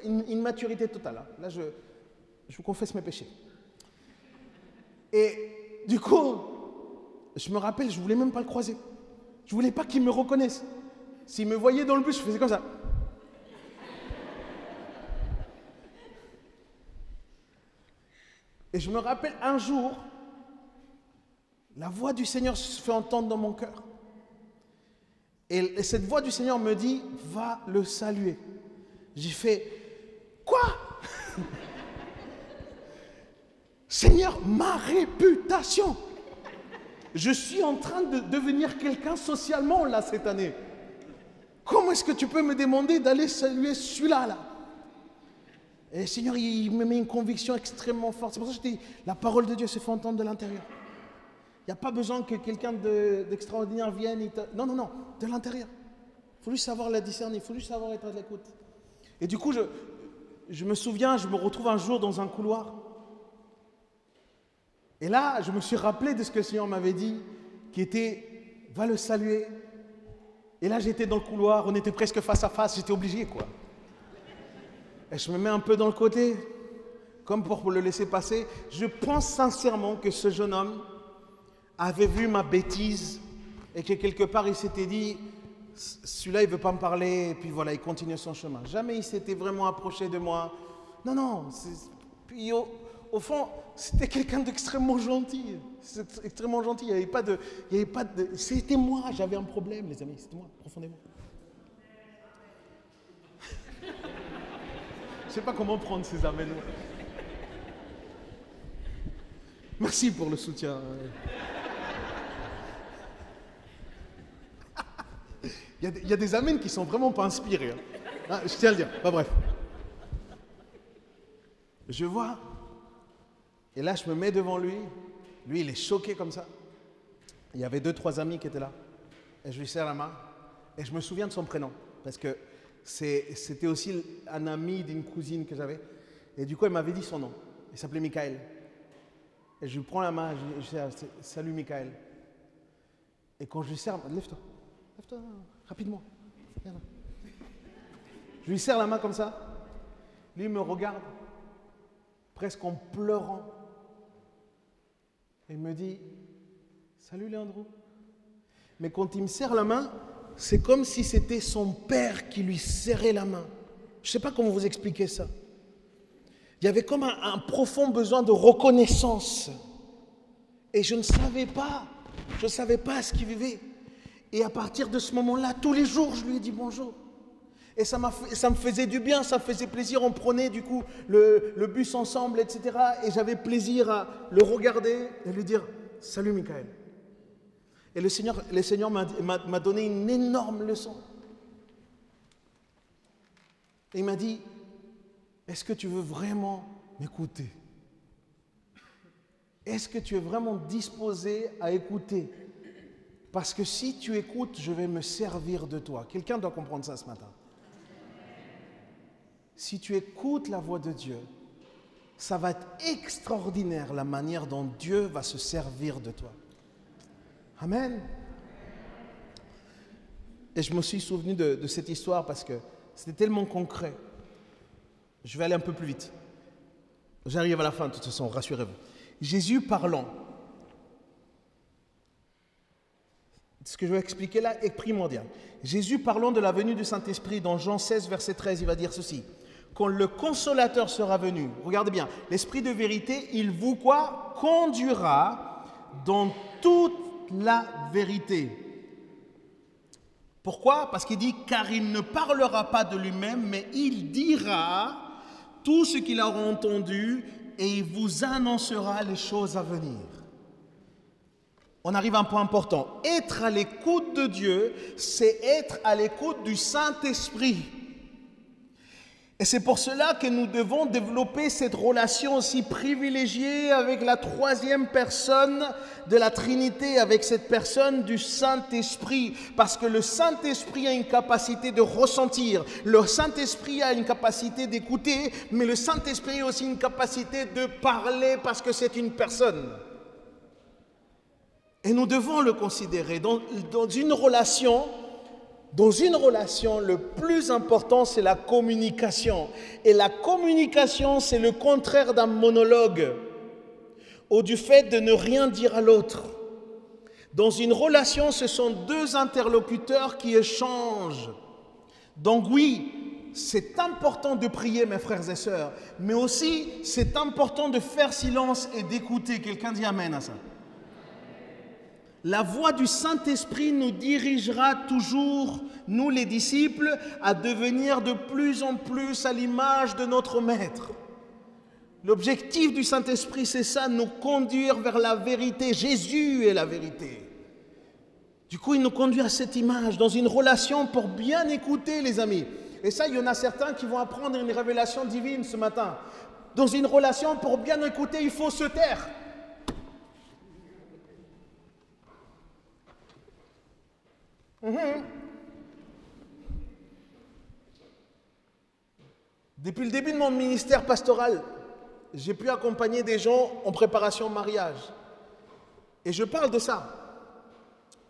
une maturité totale. Hein. Là, je vous confesse mes péchés. Et du coup, je me rappelle, je ne voulais même pas le croiser. Je ne voulais pas qu'il me reconnaisse. S'il me voyait dans le bus, je faisais comme ça. Et je me rappelle un jour, la voix du Seigneur se fait entendre dans mon cœur. Et cette voix du Seigneur me dit, va le saluer. J'ai fait, quoi? Seigneur, ma réputation. Je suis en train de devenir quelqu'un socialement là cette année. Comment est-ce que tu peux me demander d'aller saluer celui-là là? Et le Seigneur, il me met une conviction extrêmement forte. C'est pour ça que je dis, la parole de Dieu se fait entendre de l'intérieur. Il n'y a pas besoin que quelqu'un d'extraordinaire vienne. Non, non, non, de l'intérieur. Il faut juste savoir la discerner, il faut juste savoir être à l'écoute. Et du coup, je me souviens, je me retrouve un jour dans un couloir. Et là, je me suis rappelé de ce que le Seigneur m'avait dit, qui était, va le saluer. Et là, j'étais dans le couloir, on était presque face à face, j'étais obligé, quoi. Et je me mets un peu dans le côté, comme pour le laisser passer. Je pense sincèrement que ce jeune homme avait vu ma bêtise et que quelque part il s'était dit, celui-là il ne veut pas me parler, et puis voilà, il continue son chemin. Jamais il s'était vraiment approché de moi. Non, non. Puis au fond, c'était quelqu'un d'extrêmement gentil. Extrêmement gentil. Il n'y avait pas de. C'était moi, j'avais un problème, les amis. C'était moi, profondément. Je ne sais pas comment prendre ces amens. Merci pour le soutien. Il y a des amens qui sont vraiment pas inspirés. Hein, je tiens à le dire. Bref. Je vois. Et là, je me mets devant lui. Lui, il est choqué comme ça. Il y avait 2-3 amis qui étaient là. Et je lui serre la main. Et je me souviens de son prénom. Parce que c'était aussi un ami d'une cousine que j'avais. Et du coup, elle m'avait dit son nom. Il s'appelait Michael. Et je lui prends la main. Je dis, salut Michael. Et quand je lui serre, lève-toi. Lève-toi, rapidement. Viens là. Je lui serre la main comme ça. Lui, il me regarde, presque en pleurant. Et il me dit, salut Léandro. Mais quand il me serre la main, c'est comme si c'était son père qui lui serrait la main. Je ne sais pas comment vous expliquer ça. Il y avait comme un profond besoin de reconnaissance. Et je ne savais pas ce qu'il vivait. Et à partir de ce moment-là, tous les jours, je lui ai dit bonjour. Et ça me faisait du bien, ça me faisait plaisir. On prenait du coup le bus ensemble, etc. Et j'avais plaisir à le regarder et lui dire « Salut Michael ». Et le Seigneur m'a donné une énorme leçon. Et il m'a dit « Est-ce que tu veux vraiment m'écouter? Est-ce que tu es vraiment disposé à écouter? Parce que si tu écoutes, je vais me servir de toi. » Quelqu'un doit comprendre ça ce matin. Si tu écoutes la voix de Dieu, ça va être extraordinaire la manière dont Dieu va se servir de toi. Amen. Et je me suis souvenu de cette histoire parce que c'était tellement concret. Je vais aller un peu plus vite. J'arrive à la fin de toute façon, rassurez-vous. Jésus parlant. Ce que je vais expliquer là est primordial. Jésus parlant de la venue du Saint-Esprit, dans Jean 16, verset 13, il va dire ceci. Quand le Consolateur sera venu, regardez bien, l'Esprit de vérité, il vous quoi? Conduira dans toute la vérité. Pourquoi? Parce qu'il dit, car il ne parlera pas de lui-même, mais il dira tout ce qu'il aura entendu et il vous annoncera les choses à venir. On arrive à un point important. Être à l'écoute de Dieu, c'est être à l'écoute du Saint-Esprit. Et c'est pour cela que nous devons développer cette relation aussi privilégiée avec la troisième personne de la Trinité, avec cette personne du Saint-Esprit. Parce que le Saint-Esprit a une capacité de ressentir, le Saint-Esprit a une capacité d'écouter, mais le Saint-Esprit a aussi une capacité de parler parce que c'est une personne. Et nous devons le considérer dans une relation. Dans une relation, le plus important, c'est la communication. Et la communication, c'est le contraire d'un monologue ou du fait de ne rien dire à l'autre. Dans une relation, ce sont deux interlocuteurs qui échangent. Donc oui, c'est important de prier, mes frères et sœurs, mais aussi, c'est important de faire silence et d'écouter. Quelqu'un dit Amen à ça. La voix du Saint-Esprit nous dirigera toujours, nous les disciples, à devenir de plus en plus à l'image de notre Maître. L'objectif du Saint-Esprit, c'est ça, nous conduire vers la vérité. Jésus est la vérité. Du coup, il nous conduit à cette image, dans une relation pour bien écouter, les amis. Et ça, il y en a certains qui vont apprendre une révélation divine ce matin. Dans une relation, pour bien écouter, il faut se taire. Depuis le début de mon ministère pastoral, j'ai pu accompagner des gens en préparation au mariage. Et je parle de ça.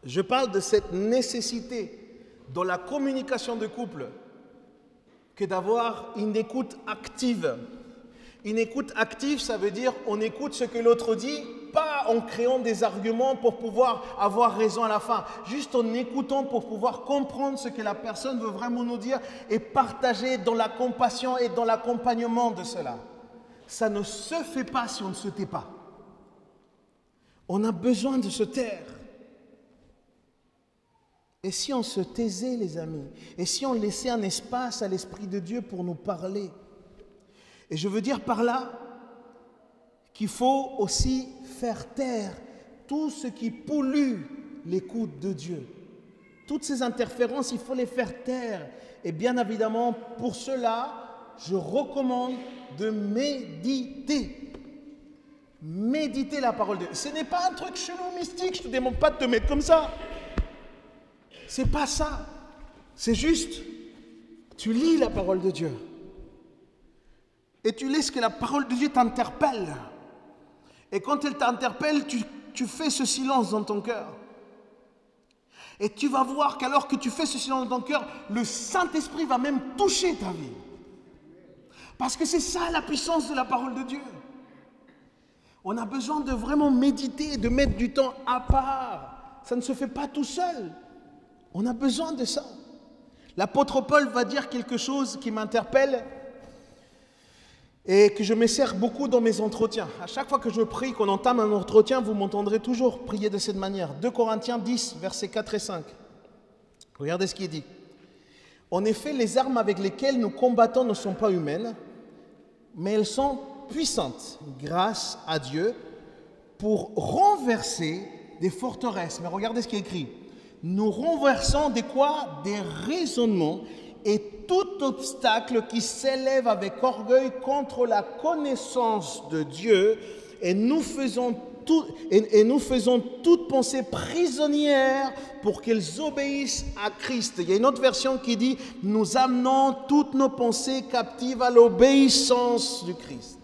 Je parle de cette nécessité dans la communication de couple que d'avoir une écoute active. Une écoute active, ça veut dire on écoute ce que l'autre dit, pas en créant des arguments pour pouvoir avoir raison à la fin, juste en écoutant pour pouvoir comprendre ce que la personne veut vraiment nous dire et partager dans la compassion et dans l'accompagnement de cela. Ça ne se fait pas si on ne se tait pas. On a besoin de se taire. Et si on se taisait, les amis, et si on laissait un espace à l'Esprit de Dieu pour nous parler? Et je veux dire par là qu'il faut aussi faire taire tout ce qui pollue l'écoute de Dieu. Toutes ces interférences, il faut les faire taire. Et bien évidemment, pour cela, je recommande de méditer. Méditer la parole de Dieu. Ce n'est pas un truc chelou, mystique, je ne te demande pas de te mettre comme ça. C'est pas ça. C'est juste, tu lis la parole de Dieu. Et tu laisses que la parole de Dieu t'interpelle. Et quand elle t'interpelle, tu fais ce silence dans ton cœur. Et tu vas voir qu'alors que tu fais ce silence dans ton cœur, le Saint-Esprit va même toucher ta vie. Parce que c'est ça la puissance de la parole de Dieu. On a besoin de vraiment méditer, de mettre du temps à part. Ça ne se fait pas tout seul. On a besoin de ça. L'apôtre Paul va dire quelque chose qui m'interpelle et que je me sers beaucoup dans mes entretiens. À chaque fois que je prie, qu'on entame un entretien, vous m'entendrez toujours prier de cette manière. 2 Corinthiens 10, versets 4 et 5. Regardez ce qui est dit. En effet, les armes avec lesquelles nous combattons ne sont pas humaines, mais elles sont puissantes, grâce à Dieu, pour renverser des forteresses. Mais regardez ce qui est écrit. Nous renversons des quoi? Des raisonnements et tout obstacle qui s'élève avec orgueil contre la connaissance de Dieu, et nous faisons toute pensée prisonnière pour qu'elles obéissent à Christ. Il y a une autre version qui dit « Nous amenons toutes nos pensées captives à l'obéissance du Christ ».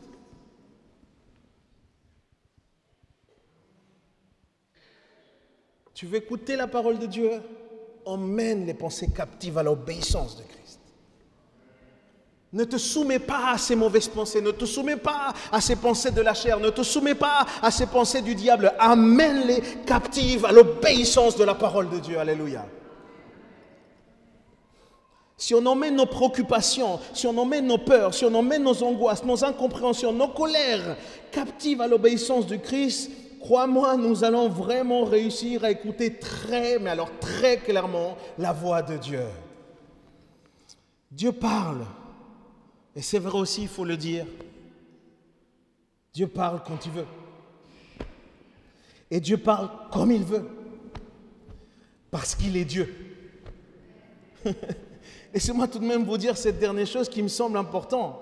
Tu veux écouter la parole de Dieu? Emmène les pensées captives à l'obéissance de Christ. Ne te soumets pas à ces mauvaises pensées, ne te soumets pas à ces pensées de la chair, ne te soumets pas à ces pensées du diable. Amène-les captives à l'obéissance de la parole de Dieu. Alléluia. Si on emmène nos préoccupations, si on emmène nos peurs, si on emmène nos angoisses, nos incompréhensions, nos colères captives à l'obéissance du Christ, crois-moi, nous allons vraiment réussir à écouter mais alors très clairement, la voix de Dieu. Dieu parle. Et c'est vrai aussi, il faut le dire. Dieu parle quand il veut. Et Dieu parle comme il veut. Parce qu'il est Dieu. Laissez-moi tout de même vous dire cette dernière chose qui me semble importante.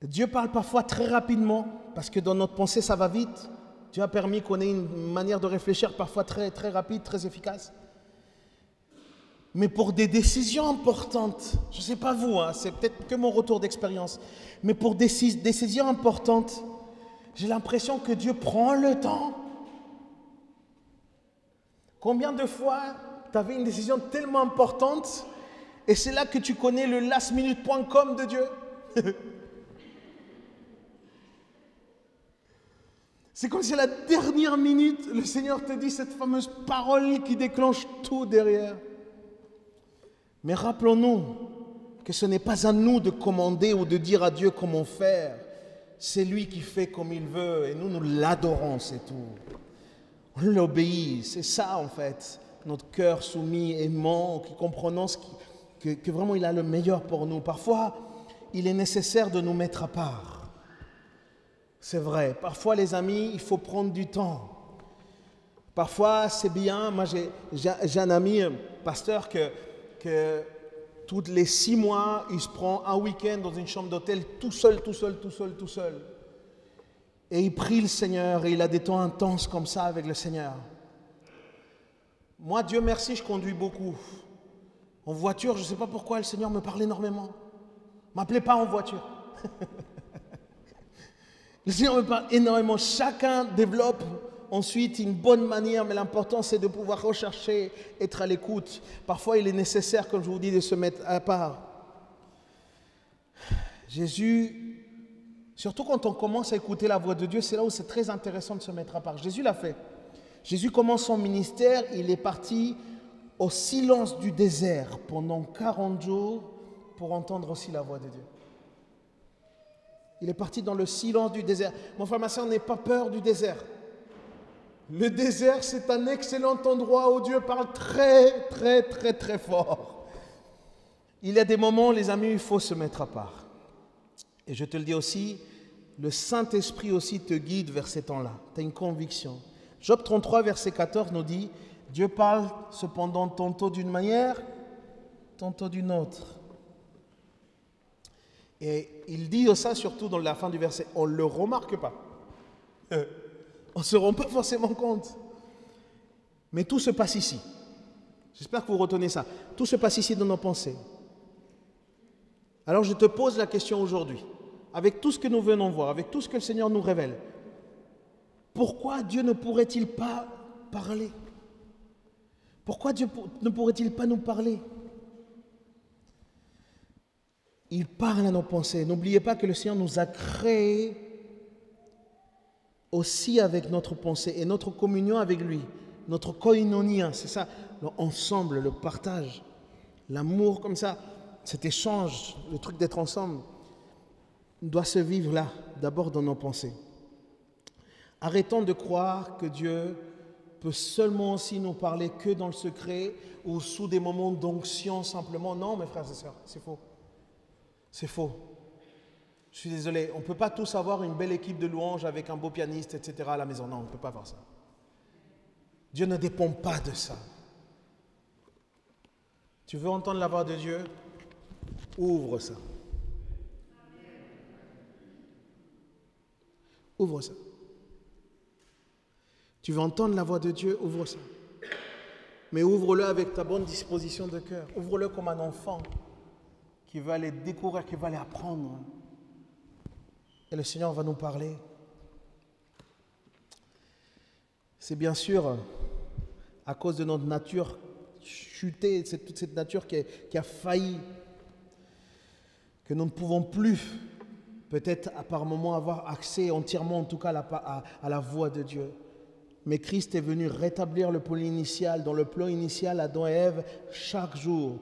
Dieu parle parfois très rapidement, parce que dans notre pensée, ça va vite. Dieu a permis qu'on ait une manière de réfléchir parfois très, très rapide, très efficace. Mais pour des décisions importantes, je ne sais pas vous, c'est peut-être que mon retour d'expérience, mais pour des décisions importantes, j'ai l'impression que Dieu prend le temps. Combien de fois tu avais une décision tellement importante et c'est là que tu connais le lastminute.com de Dieu? C'est comme si à la dernière minute, le Seigneur te dit cette fameuse parole qui déclenche tout derrière. Mais rappelons-nous que ce n'est pas à nous de commander ou de dire à Dieu comment faire. C'est lui qui fait comme il veut et nous l'adorons, c'est tout. On l'obéit, c'est ça en fait. Notre cœur soumis, aimant, qui comprenons que vraiment il a le meilleur pour nous. Parfois, il est nécessaire de nous mettre à part. C'est vrai. Parfois, les amis, il faut prendre du temps. Parfois, c'est bien. Moi, j'ai un ami, pasteur, que tous les 6 mois, il se prend un week-end dans une chambre d'hôtel tout seul. Et il prie le Seigneur et il a des temps intenses comme ça avec le Seigneur. Moi, Dieu merci, je conduis beaucoup. En voiture, je ne sais pas pourquoi le Seigneur me parle énormément. Ne m'appelez pas en voiture. Le Seigneur me parle énormément. Chacun développe ensuite une bonne manière, mais l'important c'est de pouvoir rechercher, être à l'écoute. Parfois il est nécessaire, comme je vous dis, de se mettre à part. Jésus, surtout quand on commence à écouter la voix de Dieu, c'est là où c'est très intéressant de se mettre à part. Jésus l'a fait. Jésus commence son ministère, il est parti au silence du désert pendant 40 jours pour entendre aussi la voix de Dieu. Il est parti dans le silence du désert. Mon frère, ma soeur, n'aie pas peur du désert. Le désert, c'est un excellent endroit où Dieu parle très, très, très, très fort. Il y a des moments, les amis, il faut se mettre à part. Et je te le dis aussi, le Saint-Esprit aussi te guide vers ces temps-là. Tu as une conviction. Job 33, verset 14 nous dit, Dieu parle cependant tantôt d'une manière, tantôt d'une autre. Et il dit ça surtout dans la fin du verset, on ne le remarque pas. On ne se rend pas forcément compte. Mais tout se passe ici. J'espère que vous retenez ça. Tout se passe ici dans nos pensées. Alors je te pose la question aujourd'hui, avec tout ce que nous venons voir, avec tout ce que le Seigneur nous révèle, pourquoi Dieu ne pourrait-il pas parler? Pourquoi Dieu ne pourrait-il pas nous parler? Il parle à nos pensées. N'oubliez pas que le Seigneur nous a créés aussi avec notre pensée et notre communion avec lui, notre koinonia, c'est ça, ensemble, le partage, l'amour comme ça, cet échange, le truc d'être ensemble, doit se vivre là, d'abord dans nos pensées. Arrêtons de croire que Dieu peut seulement aussi nous parler que dans le secret ou sous des moments d'onction simplement. Non, mes frères et sœurs, c'est faux. C'est faux. Je suis désolé, on ne peut pas tous avoir une belle équipe de louanges avec un beau pianiste, etc. à la maison. Non, on ne peut pas faire ça. Dieu ne dépend pas de ça. Tu veux entendre la voix de Dieu? Ouvre ça. Ouvre ça. Tu veux entendre la voix de Dieu? Ouvre ça. Mais ouvre-le avec ta bonne disposition de cœur. Ouvre-le comme un enfant qui va aller découvrir, qui va aller apprendre. Et le Seigneur va nous parler. C'est bien sûr à cause de notre nature chutée, toute cette nature qui a failli, que nous ne pouvons plus, peut-être par moments, avoir accès entièrement, en tout cas, à la voix de Dieu. Mais Christ est venu rétablir le plan initial. Dans le plan initial, Adam et Ève, chaque jour,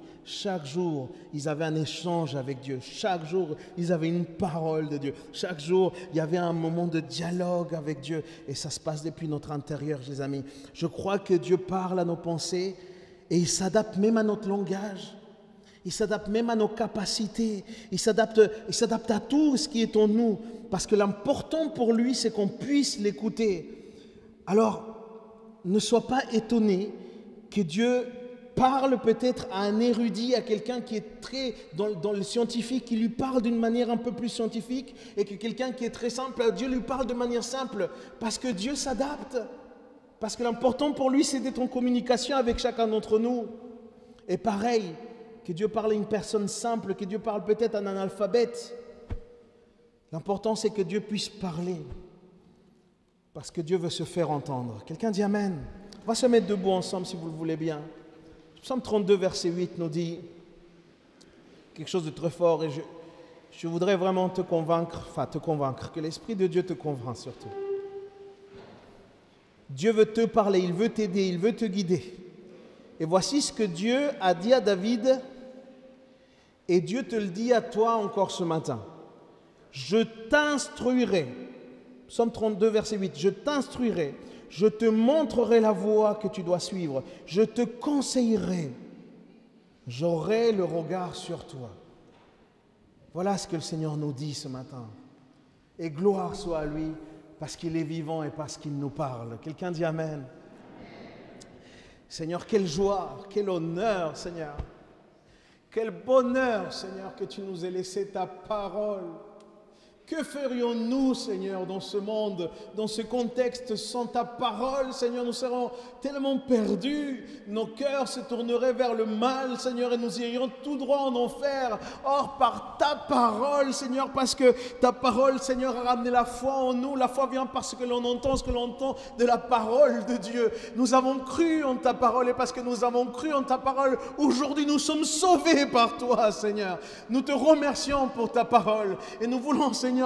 ils avaient un échange avec Dieu. Chaque jour, ils avaient une parole de Dieu. Chaque jour, il y avait un moment de dialogue avec Dieu. Et ça se passe depuis notre intérieur, les amis. Je crois que Dieu parle à nos pensées et il s'adapte même à notre langage. Il s'adapte même à nos capacités. Il s'adapte à tout ce qui est en nous. Parce que l'important pour lui, c'est qu'on puisse l'écouter. Alors, ne sois pas étonné que Dieu parle peut-être à un érudit, à quelqu'un qui est très dans le scientifique, qui lui parle d'une manière un peu plus scientifique, et que quelqu'un qui est très simple, Dieu lui parle de manière simple, parce que Dieu s'adapte. Parce que l'important pour lui, c'est d'être en communication avec chacun d'entre nous. Et pareil, que Dieu parle à une personne simple, que Dieu parle peut-être à un analphabète. L'important, c'est que Dieu puisse parler. Parce que Dieu veut se faire entendre. Quelqu'un dit Amen. On va se mettre debout ensemble si vous le voulez bien. Psaume 32, verset 8 nous dit quelque chose de très fort et je voudrais vraiment te convaincre, que l'Esprit de Dieu te convainc surtout. Dieu veut te parler, il veut t'aider, il veut te guider. Et voici ce que Dieu a dit à David et Dieu te le dit à toi encore ce matin. Je t'instruirai. Psaume 32, verset 8. Je t'instruirai, je te montrerai la voie que tu dois suivre, je te conseillerai, j'aurai le regard sur toi. Voilà ce que le Seigneur nous dit ce matin. Et gloire soit à lui, parce qu'il est vivant et parce qu'il nous parle. Quelqu'un dit Amen. Seigneur, quelle joie, quel honneur, Seigneur. Quel bonheur, Seigneur, que tu nous aies laissé ta parole. Que ferions-nous, Seigneur, dans ce monde, dans ce contexte sans ta parole, Seigneur? Nous serons tellement perdus. Nos cœurs se tourneraient vers le mal, Seigneur, et nous irions tout droit en enfer. Or, par ta parole, Seigneur, parce que ta parole, Seigneur, a ramené la foi en nous. La foi vient parce que l'on entend ce que l'on entend de la parole de Dieu. Nous avons cru en ta parole, et parce que nous avons cru en ta parole, aujourd'hui nous sommes sauvés par toi, Seigneur. Nous te remercions pour ta parole, et nous voulons, Seigneur,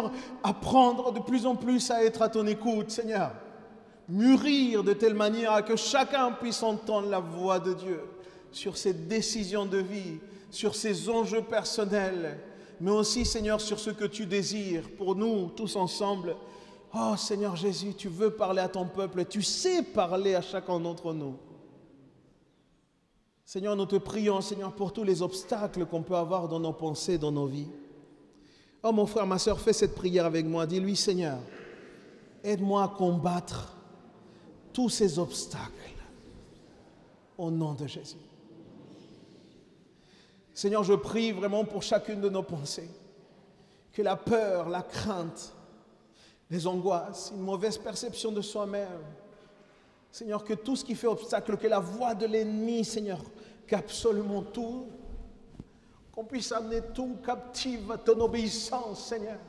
apprendre de plus en plus à être à ton écoute, Seigneur. Mûrir de telle manière à que chacun puisse entendre la voix de Dieu sur ses décisions de vie, sur ses enjeux personnels, mais aussi, Seigneur, sur ce que tu désires pour nous tous ensemble. Oh, Seigneur Jésus, tu veux parler à ton peuple et tu sais parler à chacun d'entre nous. Seigneur, nous te prions, Seigneur, pour tous les obstacles qu'on peut avoir dans nos pensées, dans nos vies. Oh mon frère, ma soeur, fais cette prière avec moi. Dis-lui, Seigneur, aide-moi à combattre tous ces obstacles au nom de Jésus. Seigneur, je prie vraiment pour chacune de nos pensées, que la peur, la crainte, les angoisses, une mauvaise perception de soi-même, Seigneur, que tout ce qui fait obstacle, que la voix de l'ennemi, Seigneur, qu'absolument tout, qu'on puisse amener tout captif à ton obéissance, Seigneur.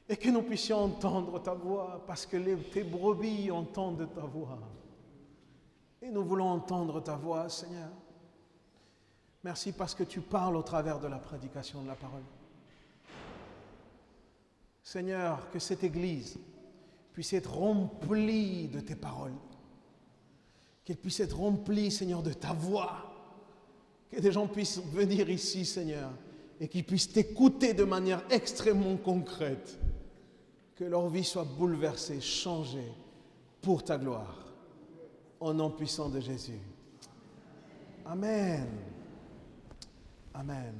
Et que nous puissions entendre ta voix, parce que tes brebis entendent ta voix. Et nous voulons entendre ta voix, Seigneur. Merci parce que tu parles au travers de la prédication de la parole. Seigneur, que cette Église puisse être remplie de tes paroles. Qu'elle puisse être remplie, Seigneur, de ta voix. Que des gens puissent venir ici, Seigneur, et qu'ils puissent t'écouter de manière extrêmement concrète. Que leur vie soit bouleversée, changée pour ta gloire. Au nom puissant de Jésus. Amen. Amen.